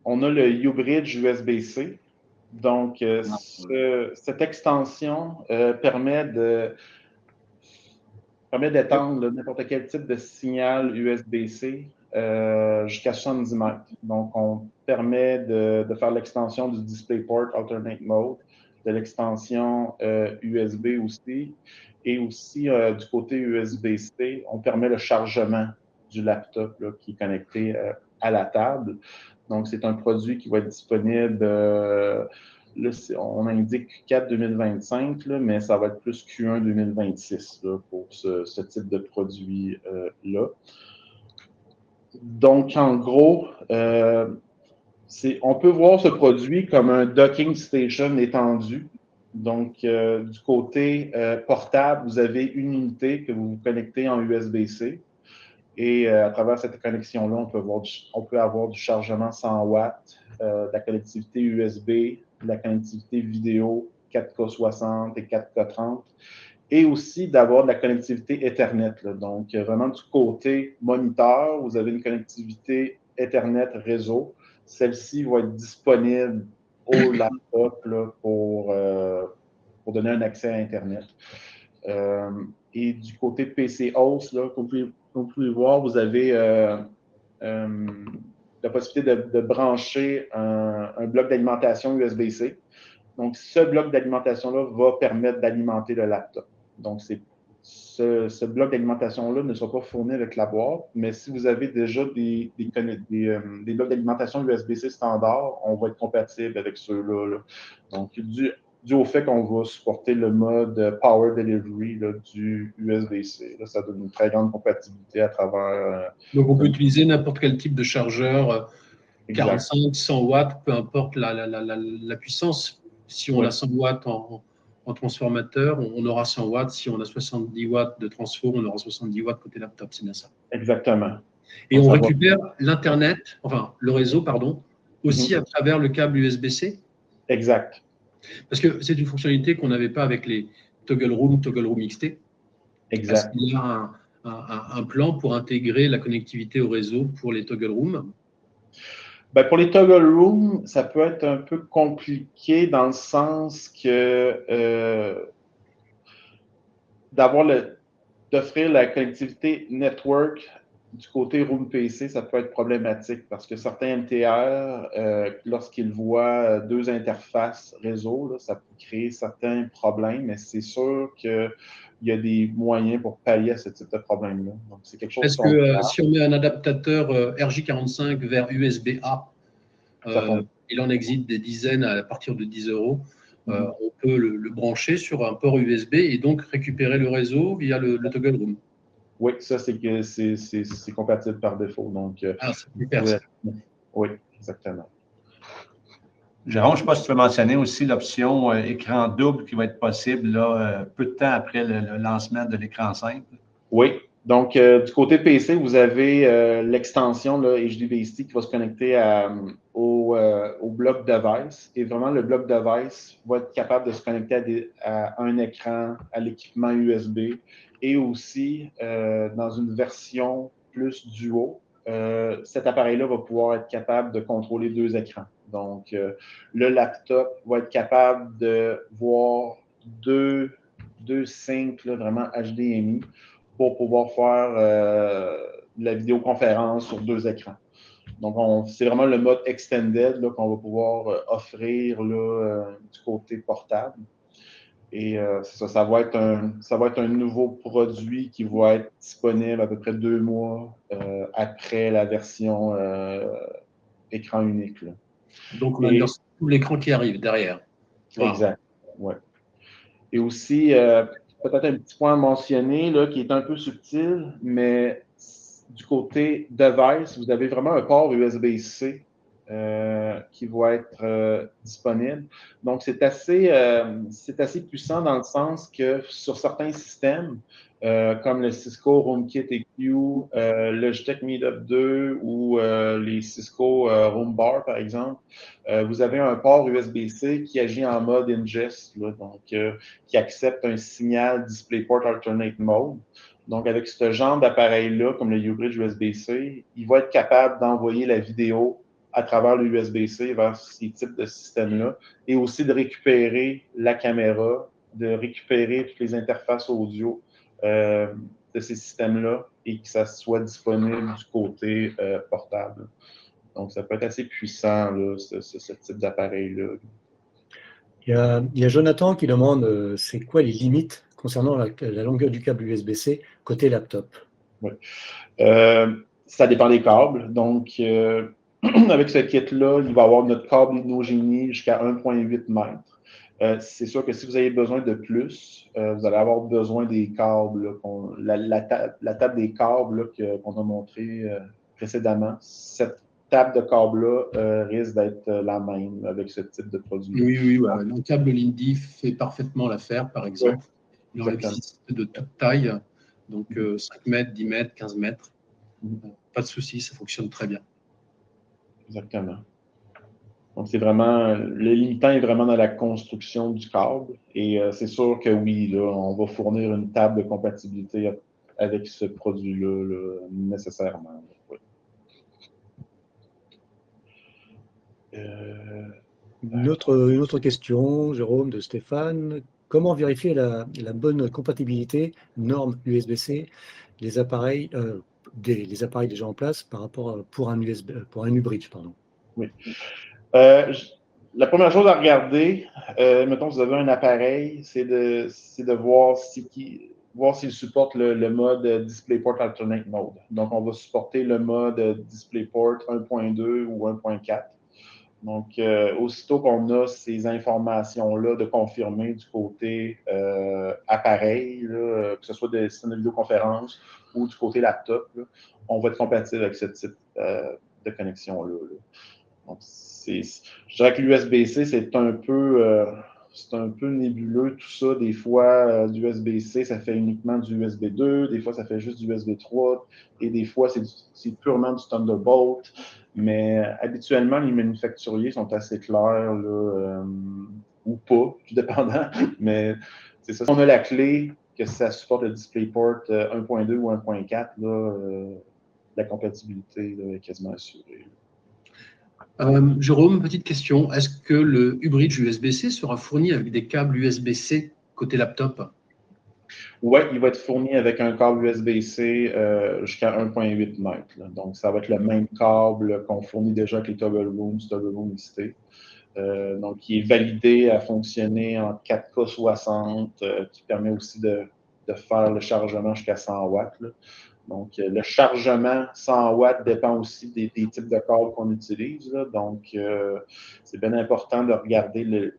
on a le U-Bridge USB-C. Donc, cette extension permet d'étendre n'importe quel type de signal USB-C jusqu'à 70 mètres. Donc, on permet de faire l'extension du DisplayPort Alternate Mode, de l'extension USB aussi, et aussi du côté USB-C, on permet le chargement du laptop là, qui est connecté à la table. Donc, c'est un produit qui va être disponible, là, on indique Q4 2025, là, mais ça va être plus Q1 2026 là, pour ce type de produit-là. Donc, en gros, on peut voir ce produit comme un docking station étendu. Donc, du côté portable, vous avez une unité que vous connectez en USB-C. Et à travers cette connexion-là, on peut avoir du chargement 100 watts, de la connectivité USB, de la connectivité vidéo 4K60 et 4K30, et aussi d'avoir de la connectivité Ethernet. Là. Donc, vraiment du côté moniteur, vous avez une connectivité Ethernet réseau. Celle-ci va être disponible au laptop là, pour donner un accès à Internet. Et du côté PC host, là, comme vous pouvez voir, vous avez la possibilité de brancher un bloc d'alimentation USB-C. Donc, ce bloc d'alimentation-là va permettre d'alimenter le laptop. Donc, ce bloc d'alimentation-là ne sera pas fourni avec la boîte, mais si vous avez déjà des blocs d'alimentation USB-C standard, on va être compatible avec ceux-là. Là. Donc, dû au fait qu'on va supporter le mode Power Delivery là, du USB-C. Là, ça donne une très grande compatibilité à travers... Donc, on peut utiliser n'importe quel type de chargeur, 45, 100 watts, peu importe la puissance. Si on a 100 watts en transformateur, on aura 100 watts. Si on a 70 watts de transfo, on aura 70 watts côté laptop. C'est bien ça. Exactement. Et on récupère l'Internet, enfin le réseau, pardon, aussi à travers le câble USB-C. Exact. Parce que c'est une fonctionnalité qu'on n'avait pas avec les Toggle Room XT. Exact. Est-ce qu'il y a un plan pour intégrer la connectivité au réseau pour les Toggle Room? Ben, pour les Toggle Room, ça peut être un peu compliqué dans le sens que d'offrir la connectivité network du côté Room PC, ça peut être problématique parce que certains MTR, lorsqu'ils voient deux interfaces réseau, là, ça peut créer certains problèmes, mais c'est sûr qu'il y a des moyens pour pallier à ce type de problème-là. Donc, c'est quelque chose Est-ce que si on met un adaptateur RJ45 vers USB-A, il en existe des dizaines à partir de 10 €, on peut le brancher sur un port USB et donc récupérer le réseau via le Toggle Room. Oui, ça, c'est compatible par défaut. Donc, c'est super. Oui, exactement. Jérôme, je ne sais pas si tu veux mentionner aussi l'option écran double qui va être possible là, peu de temps après le lancement de l'écran simple. Oui. Donc, du côté PC, vous avez l'extension HDBaseT qui va se connecter au bloc device. Et vraiment, le bloc device va être capable de se connecter à un écran, à l'équipement USB. Et aussi, dans une version plus duo, cet appareil-là va pouvoir être capable de contrôler deux écrans. Donc, le laptop va être capable de voir deux syncs là, vraiment HDMI pour pouvoir faire la vidéoconférence sur deux écrans. Donc, c'est vraiment le mode extended là, qu'on va pouvoir offrir là, du côté portable. Et ça va être un nouveau produit qui va être disponible à peu près 2 mois après la version écran unique. Là. Donc, on a tout l'écran qui arrive derrière. Wow. Exact, oui. Et aussi, peut-être un petit point à mentionner là, qui est un peu subtil, mais du côté device, vous avez vraiment un port USB-C qui va être disponible. Donc, c'est assez puissant dans le sens que sur certains systèmes, comme le Cisco HomeKit EQ, Logitech MeetUp 2 ou les Cisco HomeBar, par exemple, vous avez un port USB-C qui agit en mode ingest, là, donc qui accepte un signal DisplayPort Alternate Mode. Donc, avec ce genre d'appareil-là, comme le U-Bridge USB-C, il va être capable d'envoyer la vidéo à travers le USB-C vers ces types de systèmes-là et aussi de récupérer la caméra, de récupérer toutes les interfaces audio de ces systèmes-là et que ça soit disponible du côté portable. Donc, ça peut être assez puissant, là, ce type d'appareil-là. Il y a Jonathan qui demande c'est quoi les limites concernant la longueur du câble USB-C côté laptop. Oui. Ça dépend des câbles. Donc, avec ce kit-là, il va y avoir notre câble Inogenie jusqu'à 1,8 mètres. C'est sûr que si vous avez besoin de plus, vous allez avoir besoin des câbles, la table des câbles qu'on a montré précédemment. Cette table de câble-là risque d'être la même avec ce type de produit. Oui, ouais. Un câble Lindy fait parfaitement l'affaire, par exemple. Il en existe de toute taille, donc 5 mètres, 10 mètres, 15 mètres. Pas de souci, ça fonctionne très bien. Exactement. Donc, c'est vraiment, le limitant est vraiment dans la construction du câble. Et c'est sûr que oui, là, on va fournir une table de compatibilité avec ce produit-là, là, nécessairement. Oui. Une autre question, Jérôme, de Stéphane. Comment vérifier la bonne compatibilité norme USB-C des appareils, les appareils déjà en place par rapport pour un U-Bridge, pardon. Oui. La première chose à regarder, mettons que vous avez un appareil, c'est de voir s'il supporte le mode DisplayPort Alternate Mode. Donc, on va supporter le mode DisplayPort 1.2 ou 1.4. Donc, aussitôt qu'on a ces informations-là de confirmer du côté appareil, là, que ce soit des systèmes de vidéoconférence ou du côté laptop, là, on va être compatible avec ce type de connexion-là. Là. Donc, je dirais que l'USB-C, c'est un peu nébuleux tout ça. Des fois, l'USB-C, ça fait uniquement du USB 2, des fois, ça fait juste du USB 3, et des fois, c'est purement du Thunderbolt. Mais habituellement, les manufacturiers sont assez clairs, là, ou pas, tout dépendant. Mais c'est ça. Si on a la clé que ça supporte le DisplayPort 1.2 ou 1.4, la compatibilité là, est quasiment assurée. Jérôme, petite question. Est-ce que le U-Bridge USB-C sera fourni avec des câbles USB-C côté laptop? Oui, il va être fourni avec un câble USB-C jusqu'à 1,8 mètres. Là. Donc, ça va être le même câble qu'on fournit déjà avec les Toggle Room XT. Donc, qui est validé à fonctionner en 4K60, qui permet aussi de faire le chargement jusqu'à 100 watts. Là. Donc, le chargement 100 watts dépend aussi des types de câbles qu'on utilise. Là. Donc, c'est bien important de regarder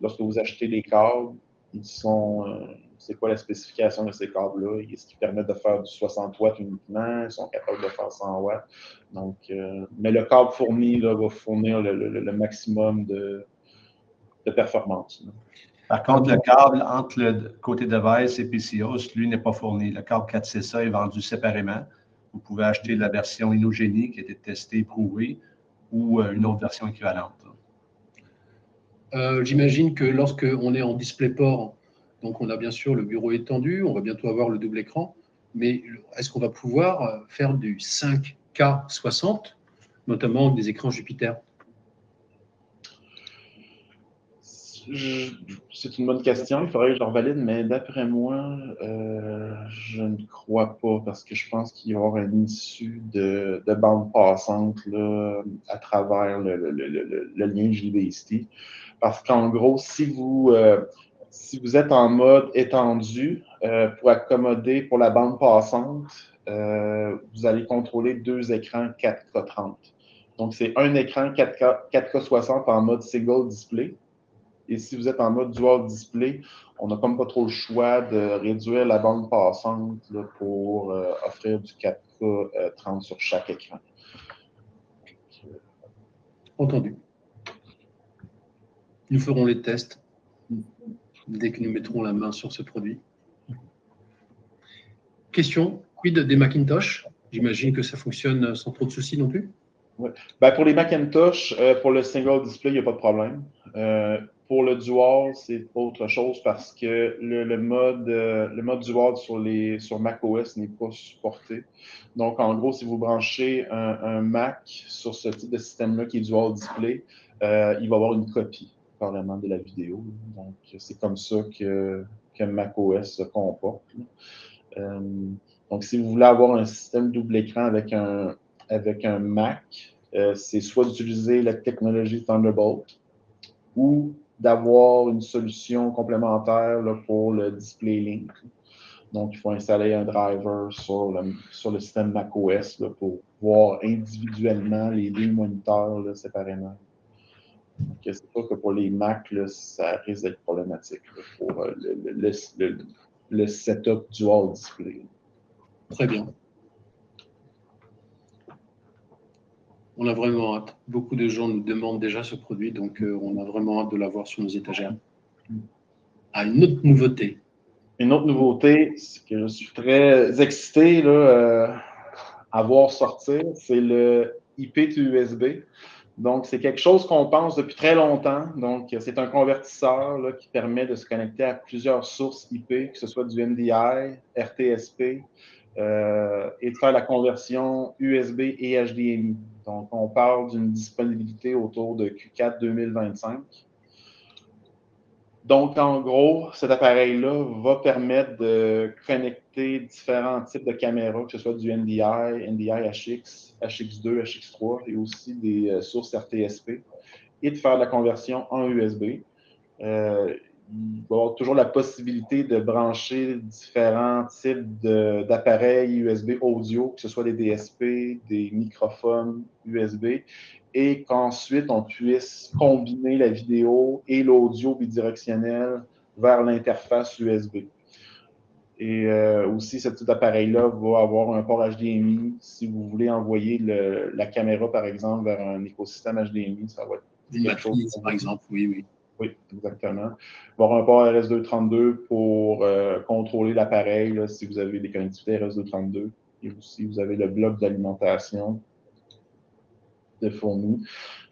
lorsque vous achetez des câbles, c'est quoi la spécification de ces câbles-là? Est-ce qu'ils permettent de faire du 60 watts uniquement? Ils sont capables de faire 100 watts? Donc, mais le câble fourni là, va fournir le maximum de performance. Là. Par contre, le câble entre le côté device et PCOS, lui, n'est pas fourni. Le câble 4CSA est vendu séparément. Vous pouvez acheter la version Inogenie qui a été testée et prouvée ou une autre version équivalente. J'imagine que lorsqu'on est en DisplayPort, donc on a bien sûr le bureau étendu, on va bientôt avoir le double écran, mais est-ce qu'on va pouvoir faire du 5K60, notamment des écrans Jupiter? C'est une bonne question, il faudrait que je le revalide, mais d'après moi, je ne crois pas, parce que je pense qu'il va y avoir une issue de bande passante là, à travers le lien JBST. Parce qu'en gros, si vous êtes en mode étendu, pour accommoder pour la bande passante, vous allez contrôler 2 écrans 4K30. Donc, c'est un écran 4K60 en mode single display. Et si vous êtes en mode dual display, on n'a comme pas trop le choix de réduire la bande passante là, pour offrir du 4K30 sur chaque écran. Entendu. Nous ferons les tests dès que nous mettrons la main sur ce produit. Question, quid des Macintosh? J'imagine que ça fonctionne sans trop de soucis non plus? Ouais. Ben, pour les Macintosh, pour le single display, il n'y a pas de problème. Pour le dual, c'est autre chose parce que le mode dual sur macOS n'est pas supporté. Donc, en gros, si vous branchez un Mac sur ce type de système-là qui est dual display, il va avoir une copie carrément de la vidéo. Donc, c'est comme ça que macOS se comporte. Donc, si vous voulez avoir un système double écran avec un Mac, c'est soit d'utiliser la technologie Thunderbolt ou d'avoir une solution complémentaire là, pour le Display Link. Donc, il faut installer un driver sur le système macOS là, pour voir individuellement les deux moniteurs là, séparément. Donc, c'est sûr que pour les Mac, là, ça risque d'être problématique là, pour le setup dual display. Très bien. On a vraiment hâte. Beaucoup de gens nous demandent déjà ce produit, donc on a vraiment hâte de l'avoir sur nos étagères. Une autre nouveauté. Une autre nouveauté, c'est que je suis très excité là, à voir sortir, c'est le IP to USB. Donc, c'est quelque chose qu'on pense depuis très longtemps. Donc, c'est un convertisseur là, qui permet de se connecter à plusieurs sources IP, que ce soit du NDI, RTSP, et de faire la conversion USB et HDMI. Donc, on parle d'une disponibilité autour de Q4 2025. Donc, en gros, cet appareil-là va permettre de connecter différents types de caméras, que ce soit du NDI, NDI HX, HX2, HX3 et aussi des sources RTSP, et de faire la conversion en USB. Il va y avoir toujours la possibilité de brancher différents types d'appareils USB audio, que ce soit des DSP, des microphones USB, et qu'ensuite on puisse combiner la vidéo et l'audio bidirectionnel vers l'interface USB. Et aussi, ce type d'appareil-là va avoir un port HDMI. Si vous voulez envoyer la caméra, par exemple, vers un écosystème HDMI, ça va être quelque chose. Par exemple, oui. Oui, exactement. Il va y avoir un port RS232 pour contrôler l'appareil si vous avez des connectivités RS232. Et aussi, vous avez le bloc d'alimentation de fourni.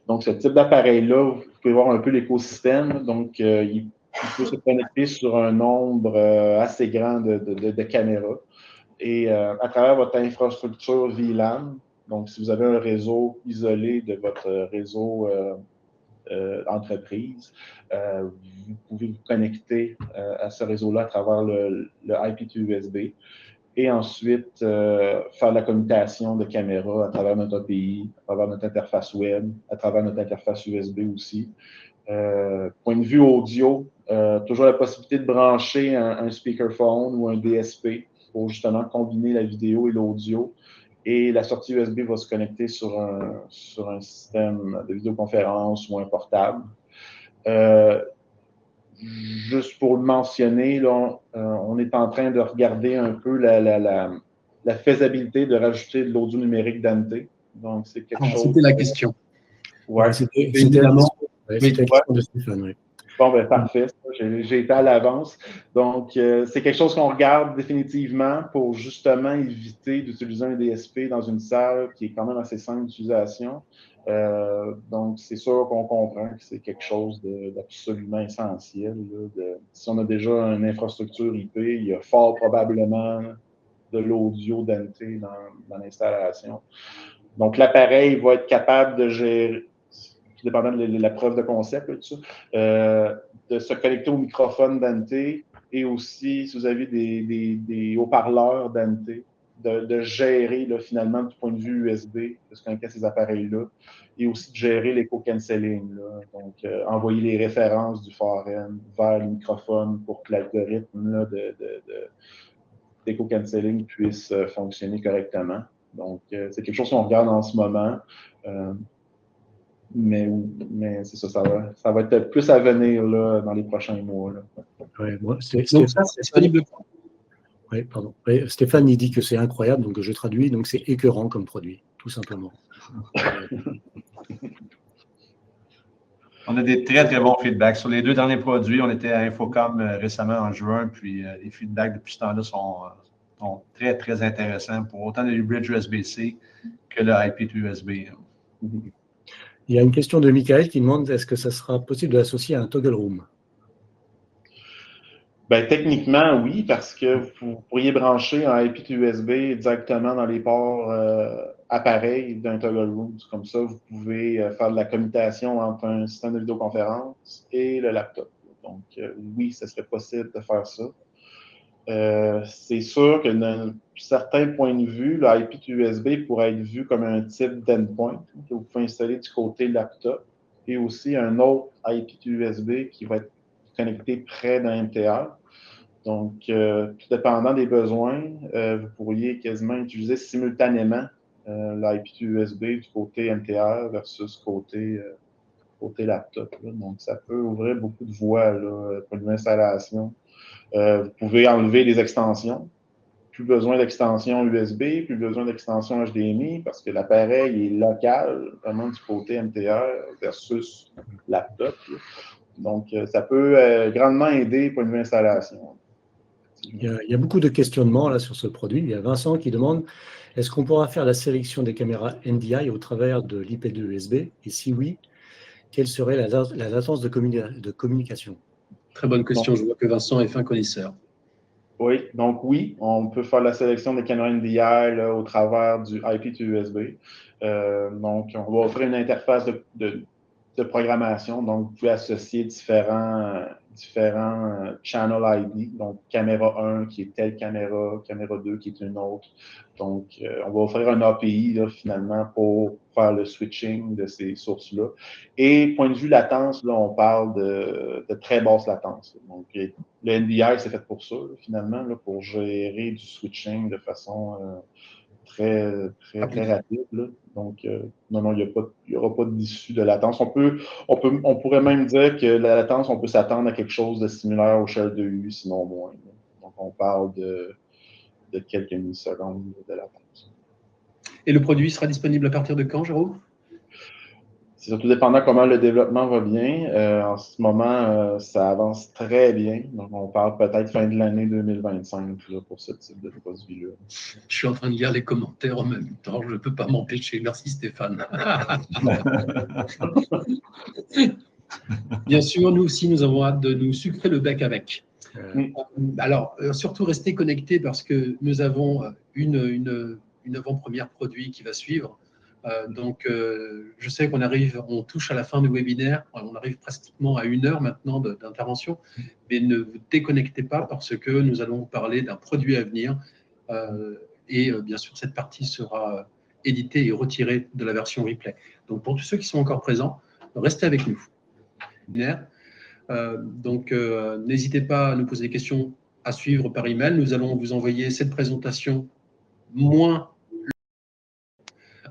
Donc, ce type d'appareil-là, vous pouvez voir un peu l'écosystème. Donc, il peut se connecter sur un nombre assez grand de caméras. Et à travers votre infrastructure VLAN, donc si vous avez un réseau isolé de votre réseau entreprise, vous pouvez vous connecter à ce réseau-là à travers le IP2USB et ensuite faire la communication de caméra à travers notre API, à travers notre interface web, à travers notre interface USB aussi. Point de vue audio, toujours la possibilité de brancher un speakerphone ou un DSP pour justement combiner la vidéo et l'audio. Et la sortie USB va se connecter sur un système de vidéoconférence ou un portable. Juste pour le mentionner, là, on est en train de regarder un peu la faisabilité de rajouter de l'audio numérique Dante. Donc, c'est quelque chose. C'était la question. Ouais. C'était évidemment. C'était la question de Stéphane, oui. Bon, ben parfait. J'ai été à l'avance. Donc, c'est quelque chose qu'on regarde définitivement pour justement éviter d'utiliser un DSP dans une salle qui est quand même assez simple d'utilisation. Donc, c'est sûr qu'on comprend que c'est quelque chose d'absolument essentiel. Si on a déjà une infrastructure IP, il y a fort probablement de l'audio Dante dans l'installation. Donc, l'appareil va être capable de gérer, dépendant de la preuve de concept, là, tout ça, de se connecter au microphone Dante et aussi, si vous avez des haut-parleurs Dante, de gérer là, finalement du point de vue USB, de se connecter à ces appareils-là, et aussi de gérer l'éco-cancelling. Donc, envoyer les références du forend vers le microphone pour que l'algorithme d'éco-cancelling puisse fonctionner correctement. Donc, c'est quelque chose qu'on regarde en ce moment. Mais c'est ça, ça va être plus à venir là, dans les prochains mois. Là. Ouais, moi, donc, ça, c'est disponible. Oui, pardon. Ouais, Stéphane, il dit que c'est incroyable, donc je traduis, donc c'est écœurant comme produit, tout simplement. On a des très, très bons feedbacks. Sur les 2 derniers produits, on était à Infocom récemment en juin, puis les feedbacks depuis ce temps-là sont très, très intéressants pour autant le bridge USB-C que le IP2USB. Il y a une question de Michael qui demande est-ce que ça sera possible de l'associer à un toggle room? Ben, techniquement, oui, parce que vous pourriez brancher un IP USB directement dans les ports appareils d'un toggle room. Comme ça, vous pouvez faire de la commutation entre un système de vidéoconférence et le laptop. Donc, oui, ce serait possible de faire ça. C'est sûr que d'un certain point de vue, le IP USB pourrait être vu comme un type d'endpoint que vous pouvez installer du côté laptop et aussi un autre IP USB qui va être connecté près d'un MTR. Donc, tout dépendant des besoins, vous pourriez quasiment utiliser simultanément l'IP USB du côté MTR versus côté laptop. Là. Donc, ça peut ouvrir beaucoup de voies là, pour une installation. Vous pouvez enlever les extensions. Plus besoin d'extension USB, plus besoin d'extension HDMI parce que l'appareil est local, vraiment du côté MTR versus laptop. Là. Donc, ça peut grandement aider pour une installation. Il y a beaucoup de questionnements là, sur ce produit. Il y a Vincent qui demande est-ce qu'on pourra faire la sélection des caméras NDI au travers de l'IP2 USB? Et si oui, quelle serait la latence de communication? Très bonne question. Je vois que Vincent est fin connaisseur. Oui, donc oui, on peut faire la sélection des caméras NDI là, au travers du IP2 USB. Donc, on va offrir une interface de programmation. Donc, vous pouvez associer différents channel ID. Donc, caméra 1 qui est telle caméra 2 qui est une autre. Donc, on va offrir un API là, finalement pour faire le switching de ces sources-là. Et point de vue latence, là, on parle de très basse latence. Donc, le NDI, c'est fait pour ça, là, finalement, là, pour gérer du switching de façon très rapide. Là. Donc, non, il n'y aura pas d'issue de latence. On pourrait même dire que la latence, on peut s'attendre à quelque chose de similaire au Shell 2U, sinon moins. Là. Donc, on parle de quelques millisecondes de latence. Et le produit sera disponible à partir de quand, Jérôme? C'est surtout dépendant comment le développement va bien. En ce moment, ça avance très bien. Donc, on parle peut-être fin de l'année 2025 là, pour ce type de produit-là. Je suis en train de lire les commentaires en même temps. Je ne peux pas m'empêcher. Merci Stéphane. Bien sûr, nous aussi, nous avons hâte de nous sucrer le bec avec. Alors, surtout restez connectés parce que nous avons une avant-première produit qui va suivre. Donc, je sais on touche à la fin du webinaire, on arrive pratiquement à 1 heure maintenant d'intervention, mais ne vous déconnectez pas parce que nous allons vous parler d'un produit à venir et bien sûr, cette partie sera éditée et retirée de la version replay. Donc, pour tous ceux qui sont encore présents, restez avec nous. Donc, n'hésitez pas à nous poser des questions à suivre par email. Nous allons vous envoyer cette présentation moins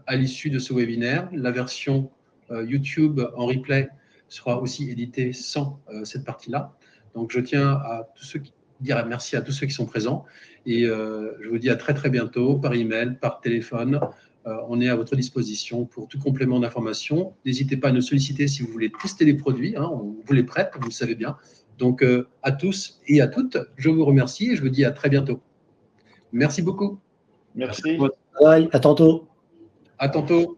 à l'issue de ce webinaire. La version YouTube en replay sera aussi éditée sans cette partie-là. Donc, je tiens à dire merci à tous ceux qui sont présents et je vous dis à très bientôt par email, par téléphone. On est à votre disposition pour tout complément d'information. N'hésitez pas à nous solliciter si vous voulez tester les produits. Hein, on vous les prête, vous le savez bien. Donc, à tous et à toutes, je vous remercie et je vous dis à très bientôt. Merci beaucoup. Merci. Bye, à tantôt. À tantôt.